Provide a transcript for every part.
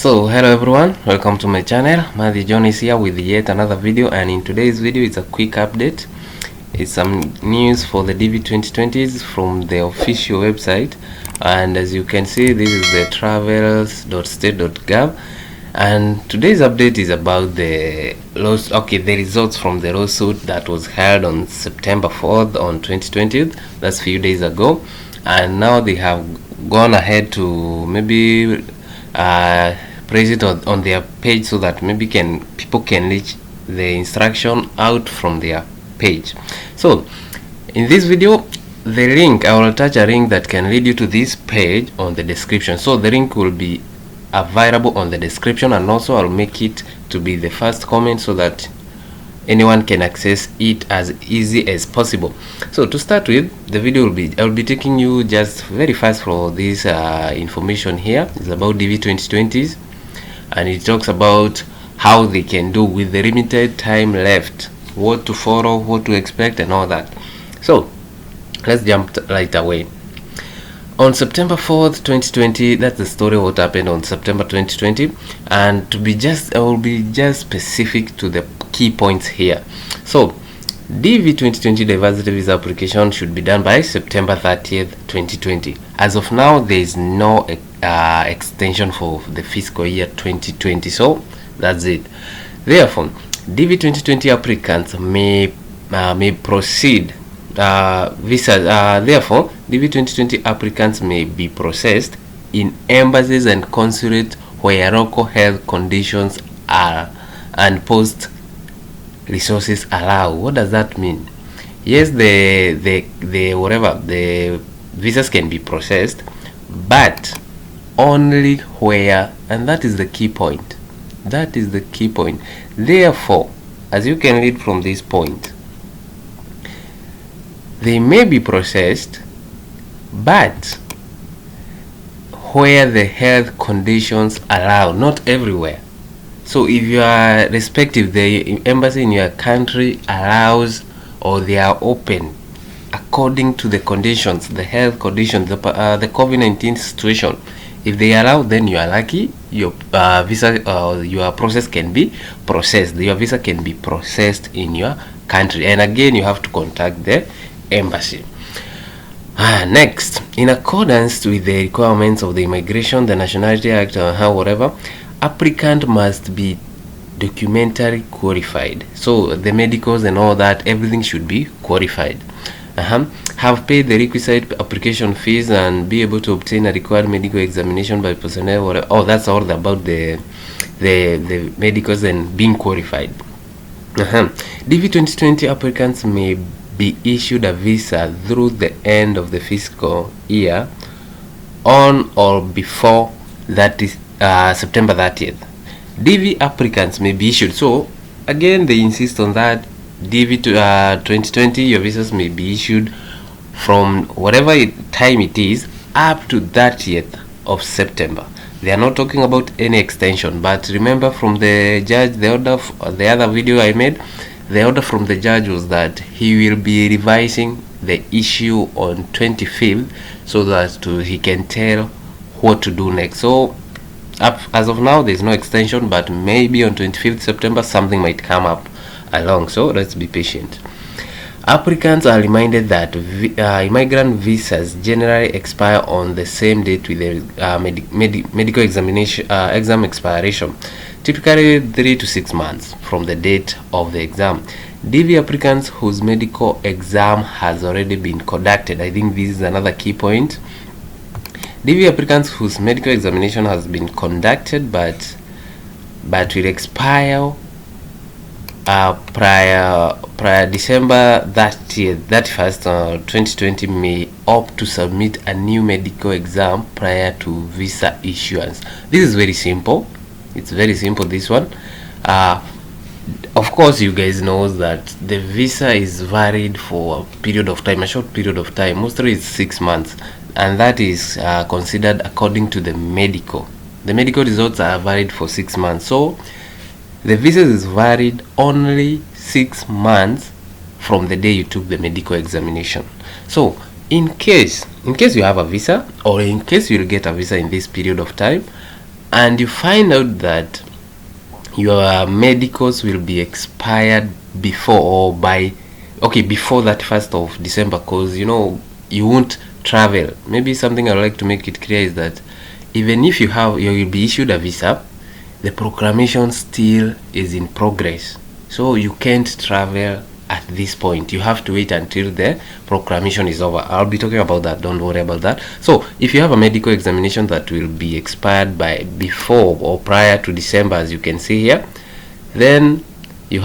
So hello everyone, welcome to my channel. Matthew John is here with yet another video, and in today's video it's a quick update. It's some news for the Dv2020s from the official website, and as you can see, this is the travels.state.gov, and today's update is about the results from the lawsuit that was held on September 4th on 2020. That's a few days ago, and now they have gone ahead to maybe place it on their page so that maybe people can reach the instruction out from their page. So in this video, the link, I will attach a link that can lead you to this page on the description. So the link will be available on the description, and also I'll make it to be the first comment so that anyone can access it as easy as possible. So to start with, the video I'll be taking you just very fast for this information here. It's about Dv2020s, and it talks about how they can do with the limited time left, what to follow, what to expect, and all that. So let's jump right away. On September 4th, 2020, that's the story what happened on September 2020, and I will be just specific to the key points here. So Dv2020 diversity visa application should be done by September 30th, 2020. As of now, there is no extension for the fiscal year 2020, so that's it. Therefore, Dv2020 applicants may proceed therefore Dv2020 applicants may be processed in embassies and consulate where local health conditions are and post resources allow. What does that mean? Yes, the visas can be processed, but only where, and that is the key point. That is the key point. Therefore, as you can read from this point, they may be processed, but where the health conditions allow, not everywhere. So if you are respective, the embassy in your country allows, or they are open according to the conditions, the health conditions, the COVID-19 situation. If they allow, then you are lucky. Your visa, your process can be processed. Your visa can be processed in your country, and again, you have to contact the embassy. Next, in accordance with the requirements of the Immigration, the Nationality Act, whatever, applicant must be documentary qualified. So the medicals and all that, everything should be qualified. Have paid the requisite application fees and be able to obtain a required medical examination by personnel. That's all about the medicals and being qualified. Dv2020 applicants may be issued a visa through the end of the fiscal year on or before that is September 30th. DV applicants may be issued. So again, they insist on that. Dv2020, your visas may be issued from whatever time it is up to 30th of September. They are not talking about any extension, but remember from the judge, the other video I made, the order from the judge was that he will be revising the issue on 25th so that he can tell what to do next. So as of now, there's no extension, but maybe on 25th September something might come up along, so let's be patient. Applicants are reminded that immigrant visas generally expire on the same date with the medical exam expiration, typically 3 to 6 months from the date of the exam. DV applicants whose medical exam has already been conducted, I think this is another key point. DV applicants whose medical examination has been conducted but will expire prior December 31st, 2020 may opt to submit a new medical exam prior to visa issuance. This is very simple. It's very simple, this one. Of course, you guys know that the visa is valid for a period of time, a short period of time. Mostly it's 6 months, and that is considered according to the medical. The medical results are valid for 6 months. So the visa is valid only 6 months from the day you took the medical examination. So in case you have a visa, or in case you'll get a visa in this period of time, and you find out that your medicals will be expired before or by before that 1st of December, because you won't travel. Maybe something I'd like to make it clear is that even if you will be issued a visa, the proclamation still is in progress, so you can't travel at this point. You have to wait until the proclamation is over. I'll be talking about that, don't worry about that. So if you have a medical examination that will be expired by before or prior to December, as you can see here, then you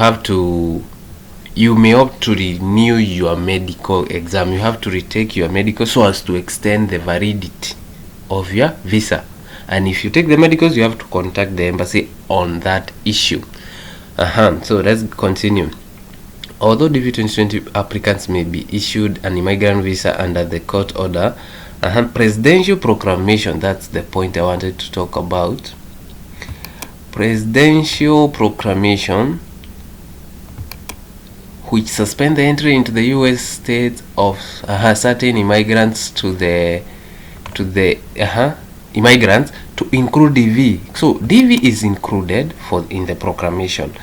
may opt to renew your medical exam. You have to retake your medical so as to extend the validity of your visa. And if you take the medicals, you have to contact the embassy on that issue. So let's continue. Although Dv2020 applicants may be issued an immigrant visa under the court order, presidential proclamation, that's the point I wanted to talk about. Presidential proclamation, which suspend the entry into the U.S. states of certain immigrants to the immigrants to include DV. So DV is included in the proclamation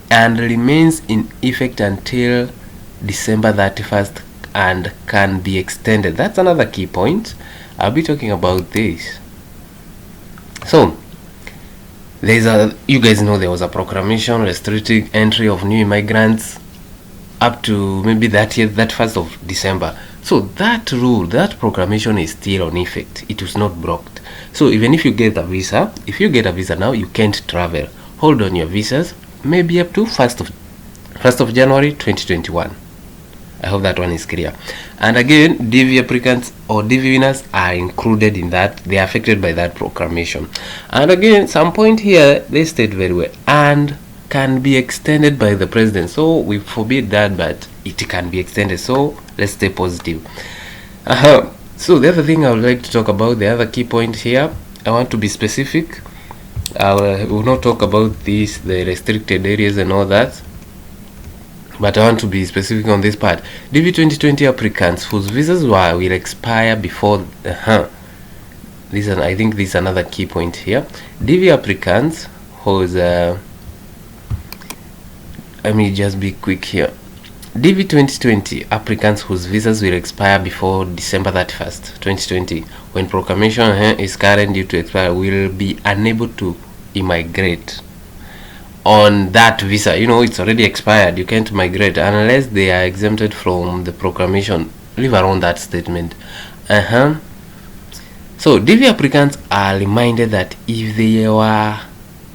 and remains in effect until December 31st and can be extended. That's another key point. I'll be talking about this. So you guys know there was a proclamation restricting entry of new immigrants up to maybe that 1st of December. So that rule, that proclamation is still on effect. It was not blocked. So even if you get a visa, now, you can't travel. Hold on your visas, maybe up to 1st of January 2021. I hope that one is clear. And again, DV applicants or DV winners are included in that. They are affected by that proclamation. And again, some point here, they state very well, and can be extended by the president. So we forbid that, but it can be extended. So let's stay positive. So the other thing I would like to talk about, the other key point here, I want to be specific. I will not talk about the restricted areas and all that, but I want to be specific on this part. Dv2020 applicants whose visas will expire before I think this is another key point here. DV applicants whose let me just be quick here. Dv2020 applicants whose visas will expire before December 31st, 2020, when proclamation is currently due to expire, will be unable to immigrate on that visa. It's already expired. You can't migrate unless they are exempted from the proclamation. Leave around that statement. So DV applicants are reminded that if they were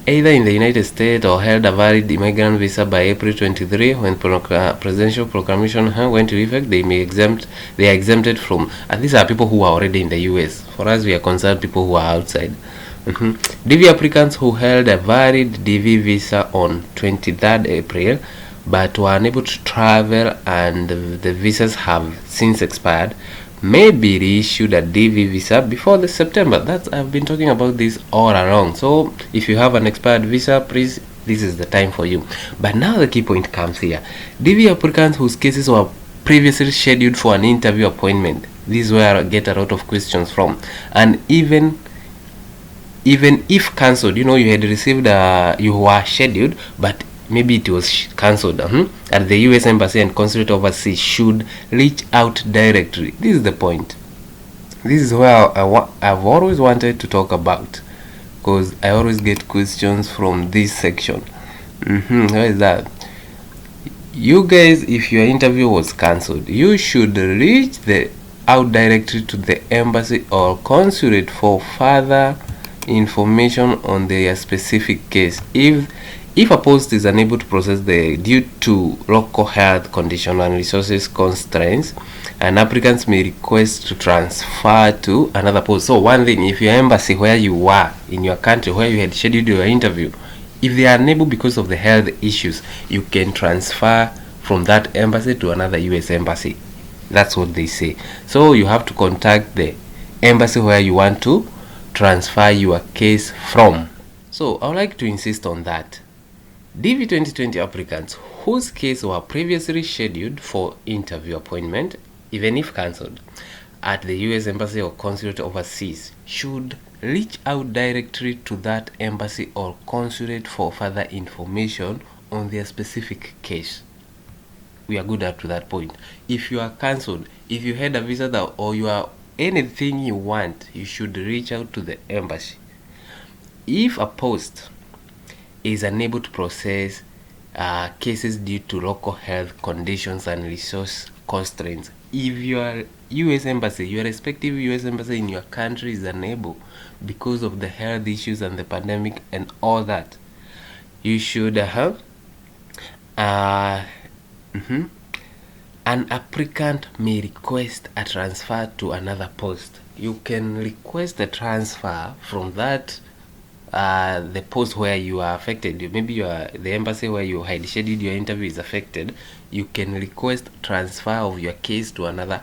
either in the United States or held a valid immigrant visa by April 23, when presidential proclamation went into effect, they are exempted from, and these are people who are already in the US. For us, we are concerned people who are outside. DV applicants who held a valid DV visa on 23rd April but were unable to travel and the visas have since expired may be reissued a DV visa before the September. I've been talking about this all along. So if you have an expired visa, please, this is the time for you. But now the key point comes here. DV applicants whose cases were previously scheduled for an interview appointment. This is where I get a lot of questions from. And even if cancelled, you had received you were scheduled, but maybe it was cancelled, at the US Embassy and Consulate overseas should reach out directly. This is the point. This is where I've always wanted to talk about, because I always get questions from this section. Where is that? You guys, if your interview was cancelled, you should reach out directly to the embassy or consulate for further information on their specific case. If a post is unable to process due to local health condition and resources constraints, an applicant may request to transfer to another post. So one thing, if your embassy where you were in your country where you had scheduled your interview, if they are unable because of the health issues, you can transfer from that embassy to another US embassy. That's what they say. So you have to contact the embassy where you want to transfer your case from. So I would like to insist on that. Dv2020 applicants whose case were previously scheduled for interview appointment, even if cancelled, at the US Embassy or Consulate overseas should reach out directly to that embassy or consulate for further information on their specific case. We are good up to that point. If you are cancelled, if you had a visa that, or you are anything you want, you should reach out to the embassy. If a post is unable to process cases due to local health conditions and resource constraints, if your US embassy, your respective US embassy in your country is unable because of the health issues and the pandemic and all that, you should an applicant may request a transfer to another post. You can request a transfer from that the post where you are affected. Maybe you are the embassy where you had scheduled your interview is affected. You can request transfer of your case to another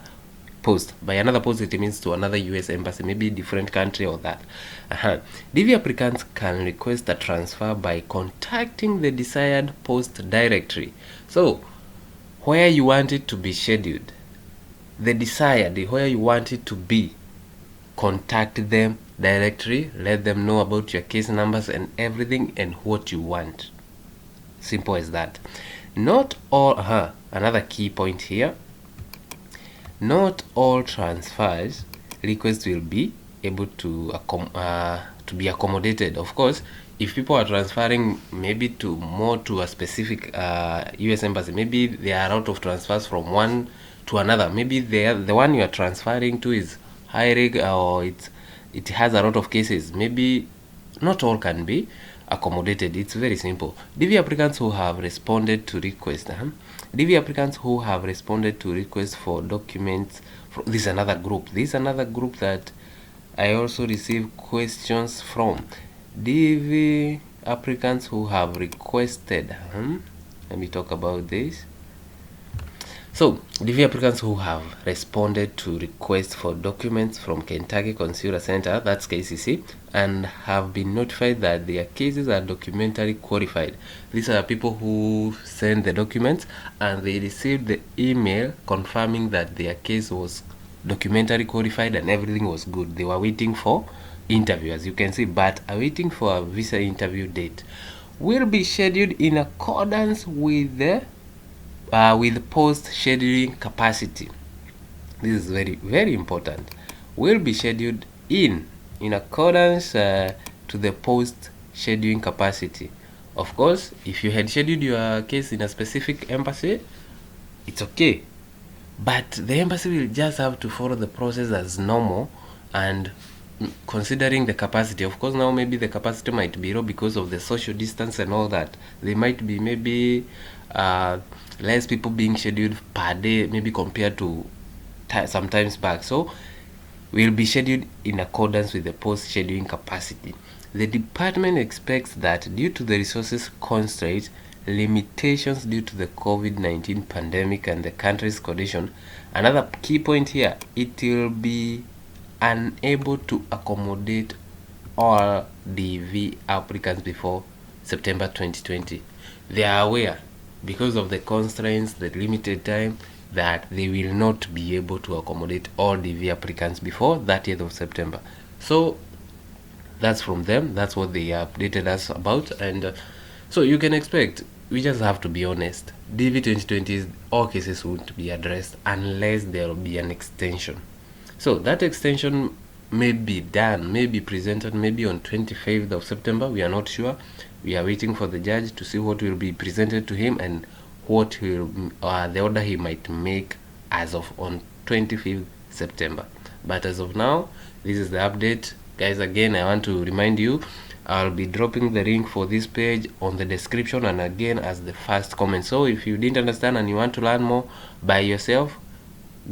post. By another post, it means to another US embassy, maybe different country or that. DV applicants can request a transfer by contacting the desired post directly. So where you want it to be scheduled, the desired, where you want it to be, contact them directly, let them know about your case numbers and everything and what you want. Simple as that. Not all another key point here, not all transfers requests will be able to be accommodated. Of course, if people are transferring maybe to a specific US embassy, maybe there are a lot of transfers from one to another, maybe the one you are transferring to is high risk or it has a lot of cases, maybe not all can be accommodated. It's very simple. DV applicants who have responded to requests, DV applicants who have responded to requests for documents, this is another group. This is another group that I also receive questions from. DV applicants who have requested, let me talk about this. So, DV applicants who have responded to requests for documents from Kentucky Consular Center, that's KCC, and have been notified that their cases are documentary qualified. These are people who send the documents and they received the email confirming that their case was documentary qualified and everything was good. They were waiting for interview, as you can see, but are waiting for a visa interview date. Will be scheduled in accordance with the post scheduling capacity. This is very, very important. Will be scheduled in accordance to the post scheduling capacity. Of course, if you had scheduled your case in a specific embassy, it's okay, but the embassy will just have to follow the process as normal and considering the capacity. Of course, now maybe the capacity might be low because of the social distance and all that. There might be maybe less people being scheduled per day, maybe compared to sometimes back. So will be scheduled in accordance with the post scheduling capacity. The department expects that due to the resources constraints, limitations due to the COVID-19 pandemic and the country's condition, another key point here, it will be unable to accommodate all DV applicants before September 2020. They are aware because of the constraints, the limited time, that they will not be able to accommodate all DV applicants before 30th of September. So that's from them, that's what they updated us about. And so you can expect, we just have to be honest, Dv2020 all cases won't be addressed unless there will be an extension. So that extension may be done, may be presented maybe on 25th of September. We are not sure. We are waiting for the judge to see what will be presented to him and what will the order he might make as of on 25th September. But as of now, this is the update. Guys, again, I want to remind you, I'll be dropping the link for this page on the description and again as the first comment. So if you didn't understand and you want to learn more by yourself,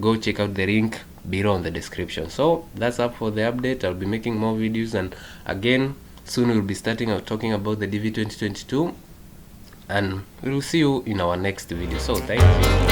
go check out the link below on the description. So that's up for the update. I'll be making more videos, and again soon we'll be starting out talking about the Dv2022, and we'll see you in our next video. So thank you.